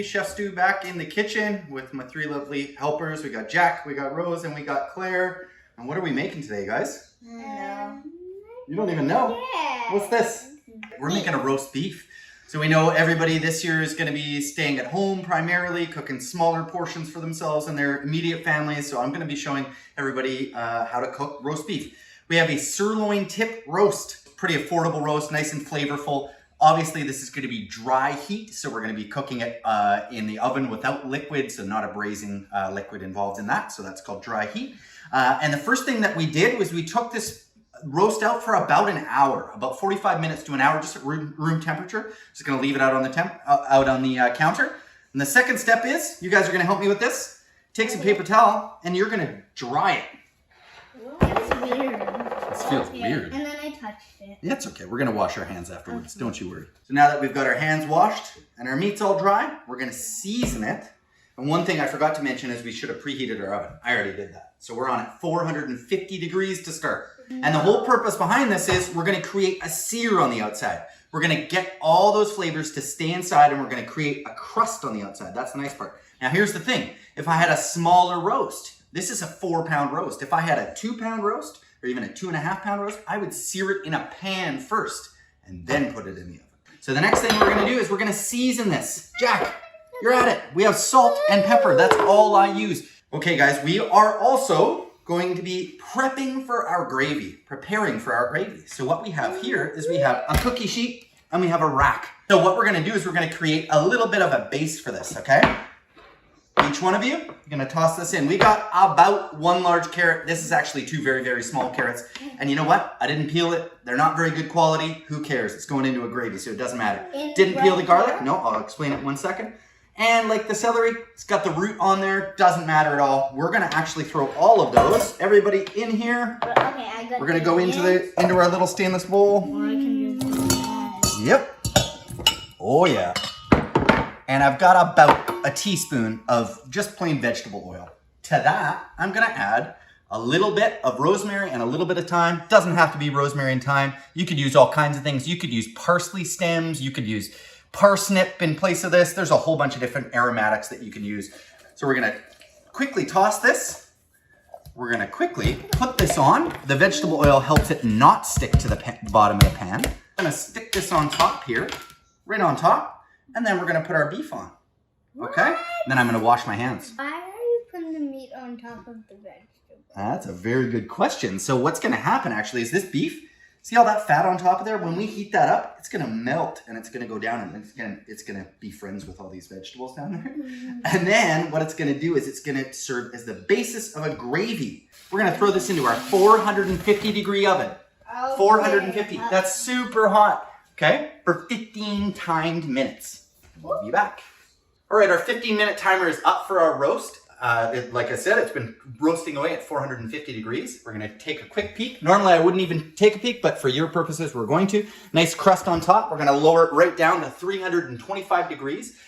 everybody. Chef Stu back in the kitchen with my three lovely helpers. We got Jack, we got Rose, and we got Claire. And what are we making today, guys? No. You don't even know? Yeah. What's this? We're making a roast beef. So we know everybody this year is going to be staying at home primarily, cooking smaller portions for themselves and their immediate families. So I'm going to be showing everybody how to cook roast beef. We have a sirloin tip roast, pretty affordable roast, nice and flavorful. Obviously, this is going to be dry heat, so we're going to be cooking it in the oven without liquid, so not a braising liquid involved in that. So that's called dry heat. And the first thing that we did was we took this roast out for about an hour, about 45 minutes to an hour, just at room temperature. Just going to leave it out on the counter. And the second step is, you guys are going to help me with this. Take some paper towel and you're going to dry it. That's weird. This feels weird. And then I touched it. Yeah, it's okay. We're going to wash our hands afterwards. Don't you worry. So now that we've got our hands washed and our meat's all dry, we're going to season it. And one thing I forgot to mention is we should have preheated our oven. I already did that. So we're on at 450 degrees to start. And the whole purpose behind this is we're going to create a sear on the outside. We're going to get all those flavors to stay inside and we're going to create a crust on the outside. That's the nice part. Now here's the thing. If I had a smaller roast, this is a 4-pound roast. If I had a 2-pound roast or even a 2.5-pound roast, I would sear it in a pan first and then put it in the oven. So the next thing we're going to do is we're going to season this. Jack, you're at it. We have salt and pepper. That's all I use. Okay guys, we are also going to be prepping for our gravy, preparing for our gravy. So what we have here is we have a cookie sheet and we have a rack. So what we're gonna do is we're gonna create a little bit of a base for this, okay? Each one of you, you're gonna toss this in. We got about 1 large carrot. This is actually 2 very, very small carrots. And you know what? I didn't peel it. They're not very good quality. Who cares? It's going into a gravy, so it doesn't matter. Didn't peel the garlic? No, I'll explain it in 1 second. And like the celery, it's got the root on there, doesn't matter at all. We're gonna actually throw all of those, everybody in here. Okay, we're gonna go into our little stainless bowl. Or I can do this. Yep. Oh yeah. And I've got about a teaspoon of just plain vegetable oil. To that, I'm gonna add a little bit of rosemary and a little bit of thyme. Doesn't have to be rosemary and thyme. You could use all kinds of things. You could use parsley stems, you could use parsnip in place of this. There's a whole bunch of different aromatics that you can use. So we're gonna quickly toss this. We're gonna quickly put this on. The vegetable oil helps it not stick to the bottom of the pan. I'm gonna stick this on top here, right on top, and then we're gonna put our beef on. Okay? Then I'm gonna wash my hands. Why are you putting the meat on top of the vegetable? That's a very good question. So what's gonna happen actually is this beef, see all that fat on top of there? When we heat that up, it's gonna melt and it's gonna go down and it's gonna be friends with all these vegetables down there. And then what it's gonna do is it's gonna serve as the basis of a gravy. We're gonna throw this into our 450 degree oven. Okay. 450, that's super hot, okay? For 15 timed minutes. We'll be back. All right, our 15-minute timer is up for our roast. Like I said, it's been roasting away at 450 degrees. We're gonna take a quick peek. Normally I wouldn't even take a peek, but for your purposes, we're going to. Nice crust on top. We're gonna lower it right down to 325 degrees.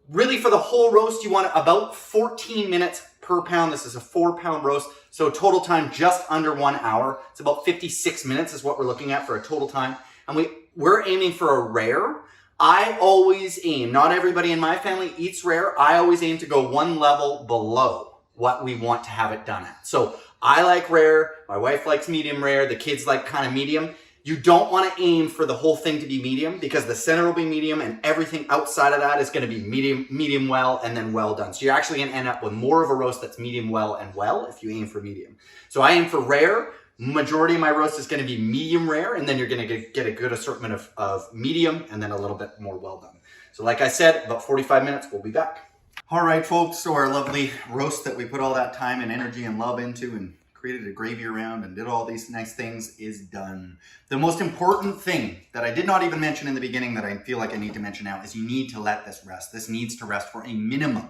Really for the whole roast, you want about 14 minutes per pound. This is a 4-pound roast, so total time just under 1 hour. It's about 56 minutes is what we're looking at for a total time. And we're aiming for a rare. I always aim, not everybody in my family eats rare. I always aim to go 1 level below what we want to have it done at. So I like rare, my wife likes medium rare, the kids like kind of medium. You don't want to aim for the whole thing to be medium because the center will be medium and everything outside of that is going to be medium well, and then well done. So you're actually going to end up with more of a roast that's medium well and well if you aim for medium. So I aim for rare. Majority of my roast is going to be medium rare, and then you're going to get a good assortment of medium and then a little bit more well done. So like I said, about 45 minutes, we'll be back. All right, folks, so our lovely roast that we put all that time and energy and love into and created a gravy around and did all these nice things is done. The most important thing that I did not even mention in the beginning that I feel like I need to mention now is you need to let this rest. This needs to rest for a minimum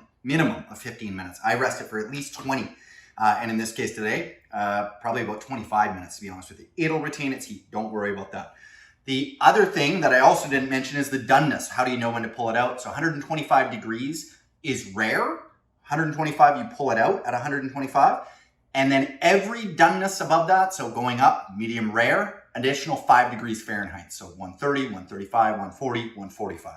of 15 minutes. I rest it for at least 20. And in this case today, probably about 25 minutes to be honest with you. It'll retain its heat, don't worry about that. The other thing that I also didn't mention is the doneness. How do you know when to pull it out? So 125 degrees is rare. 125, you pull it out at 125. And then every doneness above that, so going up, medium rare, additional 5 degrees Fahrenheit. So 130, 135, 140, 145.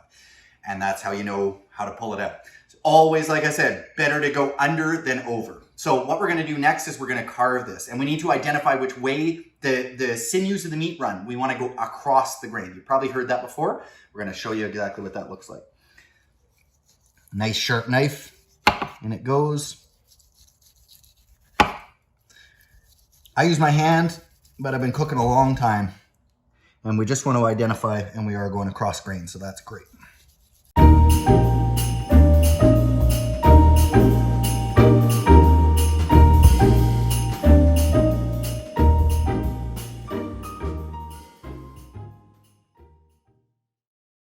and that's how you know how to pull it out. So always, like I said, better to go under than over. So what we're gonna do next is we're gonna carve this, and we need to identify which way the sinews of the meat run. We wanna go across the grain. You've probably heard that before. We're gonna show you exactly what that looks like. Nice sharp knife, and it goes. I use my hand, but I've been cooking a long time, and we just want to identify, and we are going across grain, so that's great.